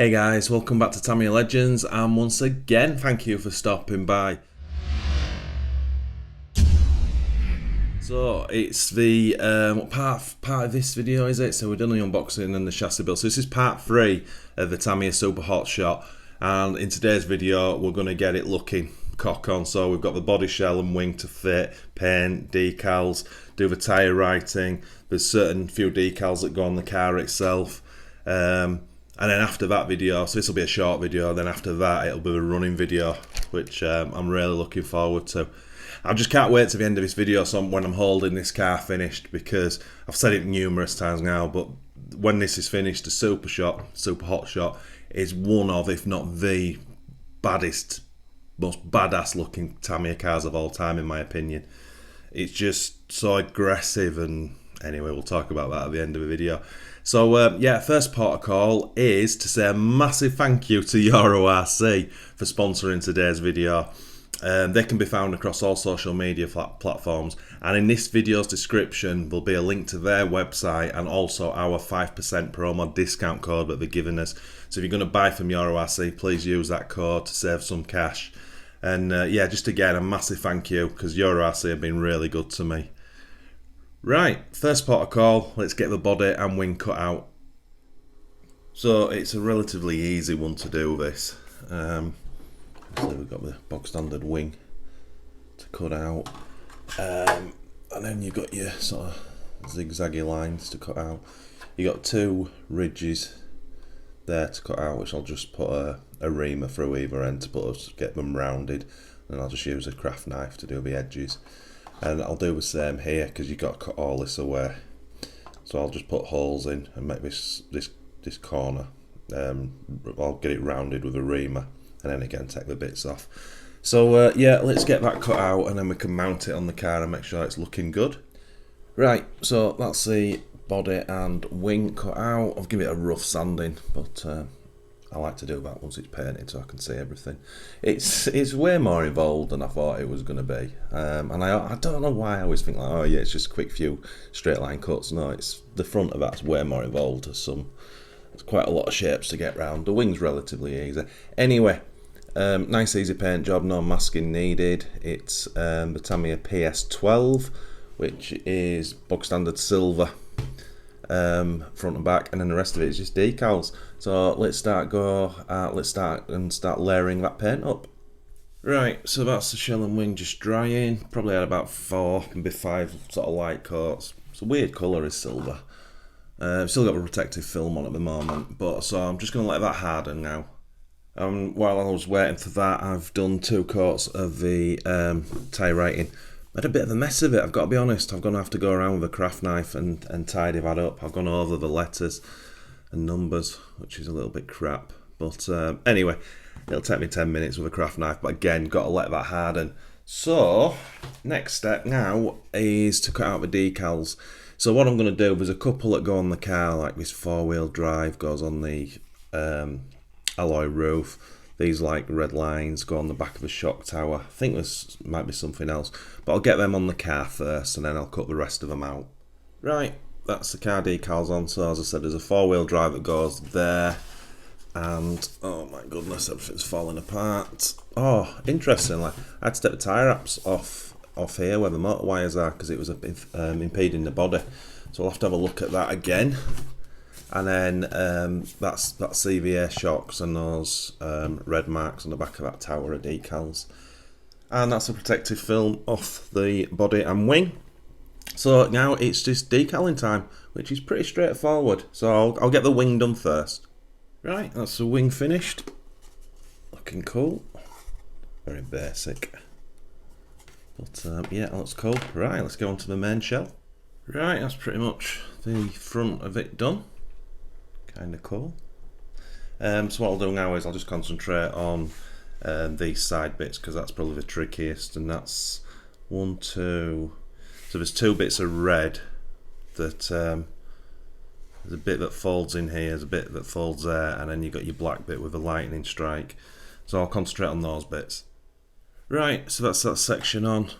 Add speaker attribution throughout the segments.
Speaker 1: Hey guys, welcome back to Tamiya Legends, and once again, thank you for stopping by. So it's the what part of this video is it? So we've done the unboxing and the chassis build. So this is part 3 of the Tamiya Super Hotshot, and in today's video we're going to get it looking cock on. So we've got the body shell and wing to fit, paint, decals, do the tyre writing. There's certain few decals that go on the car itself. And then after that video, so this will be a short video, then after that it'll be a running video, which I'm really looking forward to. I just can't wait to the end of this video when I'm holding this car finished, because I've said it numerous times now, but when this is finished, the Super Hotshot is one of, if not the baddest, most badass looking Tamiya cars of all time in my opinion. It's just so aggressive, and anyway, we'll talk about that at the end of the video. So yeah, first port of call is to say a massive thank you to Euro RC for sponsoring today's video. They can be found across all social media platforms, and in this video's description there'll be a link to their website and also our 5% promo discount code that they're giving us. So if you're going to buy from Euro RC, please use that code to save some cash. And yeah, just again a massive thank you, because Euro RC have been really good to me. Right, first port of call, let's get the body and wing cut out. So it's a relatively easy one to do this. So we've got the bog standard wing to cut out, and then you've got your sort of zigzaggy lines to cut out. You got 2 ridges there to cut out, which I'll just put a reamer through either end to get them rounded, and I'll just use a craft knife to do the edges. And I'll do the same here, because you've got to cut all this away. So I'll just put holes in and make this corner. I'll get it rounded with a reamer, and then again take the bits off. So yeah, let's get that cut out, and then we can mount it on the car and make sure it's looking good. Right, so that's the body and wing cut out. I've given it a rough sanding, but I like to do that once it's painted so I can see everything. It's way more involved than I thought it was going to be, and I don't know why I always think like, oh yeah, it's just a quick few straight line cuts. No, it's the front of that's way more involved. There's quite a lot of shapes to get round. The wing's relatively easy. Anyway, nice easy paint job, no masking needed. It's the Tamiya PS12, which is bog standard silver. Front and back, and then the rest of it is just decals. So let's start layering that paint up. Right, so that's the shell and wing just drying. Probably had about 4, maybe 5 sort of light coats. It's a weird colour, is silver. Still got a protective film on at the moment, but so I'm just going to let that harden now. While I was waiting for that, I've done 2 coats of the tyre writing. I had a bit of a mess of it, I've got to be honest. I'm going to have to go around with a craft knife and tidy that up. I've gone over the letters and numbers, which is a little bit crap. But anyway, it'll take me 10 minutes with a craft knife. But again, got to let that harden. So, next step now is to cut out the decals. So what I'm going to do, there's a couple that go on the car, like this 4-wheel drive goes on the alloy roof. These like red lines go on the back of a shock tower. I think this might be something else, but I'll get them on the car first, and then I'll cut the rest of them out. Right, that's the car decals on. So as I said, there's a 4-wheel drive that goes there, and oh my goodness, everything's falling apart. Oh, interestingly, I had to take the tyre wraps off here where the motor wires are, because it was impeding the body. So I'll have to have a look at that again. And then that's CVA shocks and those red marks on the back of that tower are decals. And that's a protective film off the body and wing. So now it's just decaling time, which is pretty straightforward. So I'll get the wing done first. Right, that's the wing finished. Looking cool. Very basic. But yeah, that looks cool. Right, let's go on to the main shell. Right, that's pretty much the front of it done. Kind of cool. So what I'll do now is I'll just concentrate on these side bits, because that's probably the trickiest, and that's 1, 2. So there's 2 bits of red that there's a bit that folds in here, there's a bit that folds there, and then you've got your black bit with a lightning strike. So I'll concentrate on those bits. Right, so that's that section on.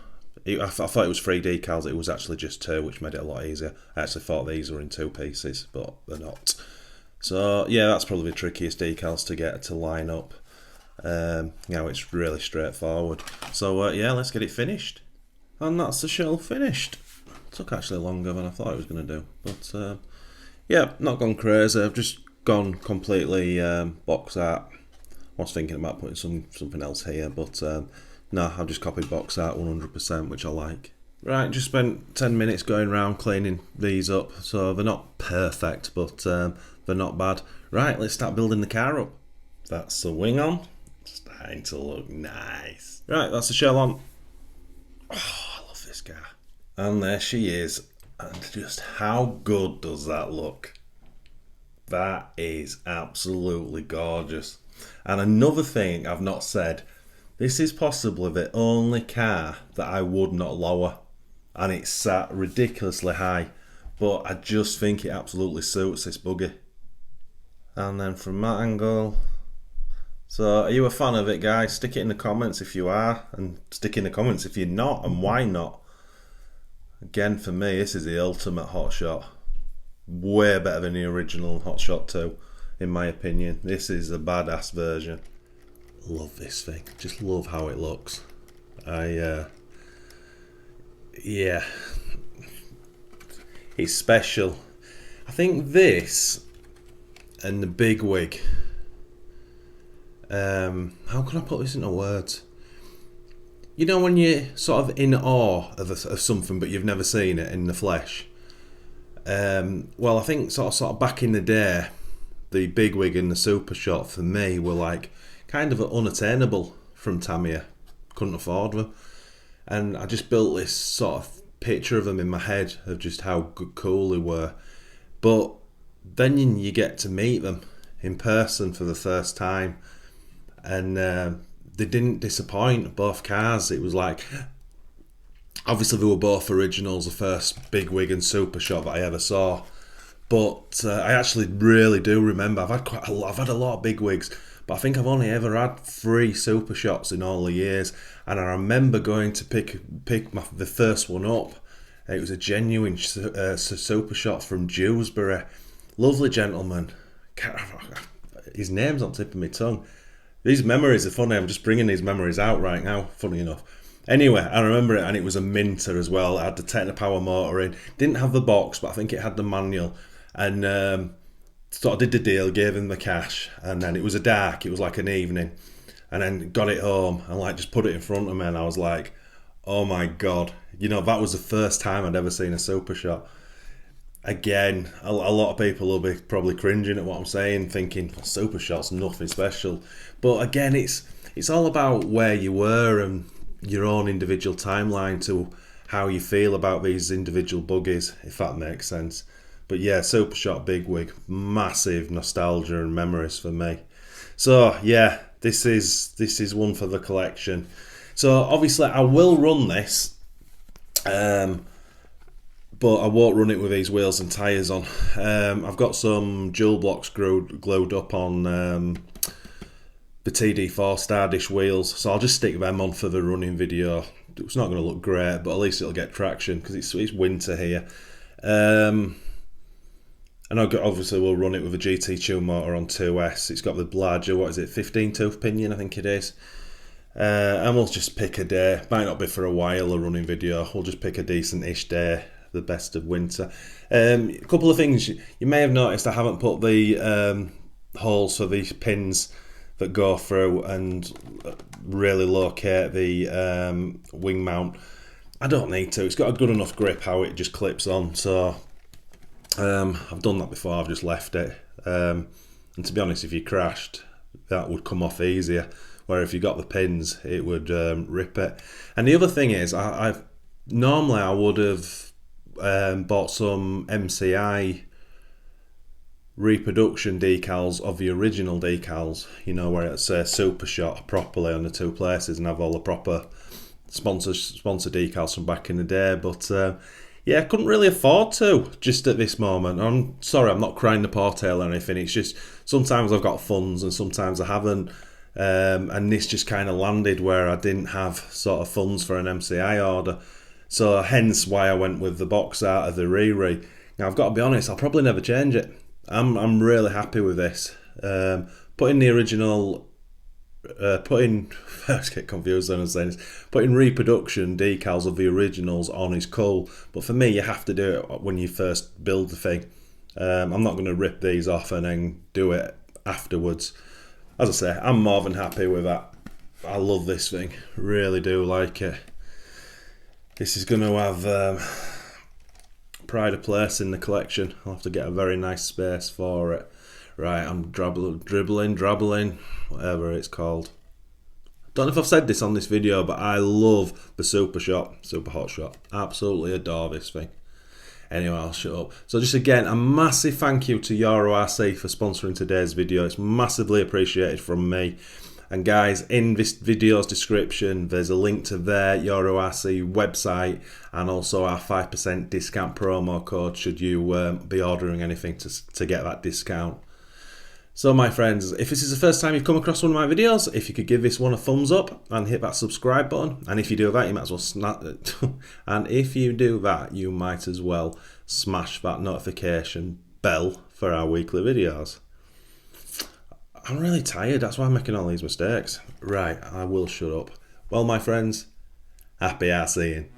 Speaker 1: I thought it was 3 decals, it was actually just 2, which made it a lot easier. I actually thought these were in 2 pieces, but they're not. So yeah, that's probably the trickiest decals to get to line up. It's really straightforward. So yeah, let's get it finished. And that's the shell finished. Took actually longer than I thought it was going to do. But yeah, not gone crazy. I've just gone completely box art. I was thinking about putting something else here, but no, I've just copied box art 100%, which I like. Right, just spent 10 minutes going around cleaning these up. So they're not perfect, but they're not bad. Right, let's start building the car up. That's the wing on. Starting to look nice. Right, that's the shell on. Oh, I love this car. And there she is. And just how good does that look? That is absolutely gorgeous. And another thing I've not said, this is possibly the only car that I would not lower. And it's sat ridiculously high. But I just think it absolutely suits this buggy. And then from that angle. So are you a fan of it, guys? Stick it in the comments if you are. And stick in the comments if you're not, and why not. Again, for me, this is the ultimate Hotshot. Way better than the original Hotshot 2, in my opinion. This is a badass version. Love this thing. Just love how it looks. Yeah. It's special. I think this and the big wig. How can I put this into words? You know when you're sort of in awe of something but you've never seen it in the flesh? Well, I think sort of back in the day, the big wig and the super shot for me were like kind of unattainable from Tamiya. Couldn't afford them. And I just built this sort of picture of them in my head of just how cool they were. But then you get to meet them in person for the first time. And they didn't disappoint, both cars. It was like, obviously they were both originals, the first big wig and super shot that I ever saw. But I actually really do remember, I've had a lot of big wigs, but I think I've only ever had 3 super shots in all the years. And I remember going to pick the first one up. It was a genuine super shot from Dewsbury. Lovely gentleman. His name's on the tip of my tongue. These memories are funny. I'm just bringing these memories out right now, funny enough. Anyway, I remember it, and it was a Minter as well. It had the Technopower motor in. Didn't have the box, but I think it had the manual. And sort of did the deal, gave him the cash. And then it was it was like an evening. And then got it home and like just put it in front of me, and I was like, oh my God. You know, that was the first time I'd ever seen a super shot. Again, a lot of people will be probably cringing at what I'm saying, thinking super shot's nothing special. But again, it's all about where you were and your own individual timeline to how you feel about these individual buggies, if that makes sense. But yeah, super shot big wig, massive nostalgia and memories for me. So yeah, this is one for the collection. So obviously I will run this. But I won't run it with these wheels and tyres on. I've got some jewel blocks glued up on the TD4 Stardish wheels, so I'll just stick them on for the running video. It's not going to look great, but at least it'll get traction because it's winter here. And obviously we'll run it with a GT tune motor on 2S. It's got the larger, 15 tooth pinion, I think it is. And we'll just pick a day. Might not be for a while, a running video. We'll just pick a decent-ish day. The best of winter. A couple of things you may have noticed, I haven't put the holes for these pins that go through and really locate the wing mount. I don't need to. It's got a good enough grip how it just clips on. So I've done that before. I've just left it. And to be honest, if you crashed, that would come off easier. Where if you got the pins, it would rip it. And the other thing is, normally I would have bought some MCI reproduction decals of the original decals, you know, where it's super shot properly on the 2 places and have all the proper sponsor decals from back in the day. But yeah, I couldn't really afford to just at this moment. I'm sorry, I'm not crying the poor tale or anything. It's just sometimes I've got funds and sometimes I haven't. And this just kind of landed where I didn't have sort of funds for an MCI order. So hence why I went with the box art of the Riri. Now I've got to be honest, I'll probably never change it. I'm really happy with this. Putting the original, putting I just get confused when I'm saying this. Putting reproduction decals of the originals on is cool, but for me, you have to do it when you first build the thing. I'm not going to rip these off and then do it afterwards. As I say, I'm more than happy with that. I love this thing, really do like it. This is going to have pride of place in the collection. I'll have to get a very nice space for it. Right, I'm dribbling, whatever it's called. Don't know if I've said this on this video, but I love the Super Hotshot. Absolutely adore this thing. Anyway, I'll shut up. So just again, a massive thank you to Euro RC for sponsoring today's video. It's massively appreciated from me. And guys, in this video's description, there's a link to their Euro RC website and also our 5% discount promo code should you be ordering anything to get that discount. So my friends, if this is the first time you've come across one of my videos, if you could give this one a thumbs up and hit that subscribe button, and if you do that, you might as well snap it. And if you do that, you might as well smash that notification bell for our weekly videos. I'm really tired, that's why I'm making all these mistakes. Right, I will shut up. Well, my friends, happy RCing.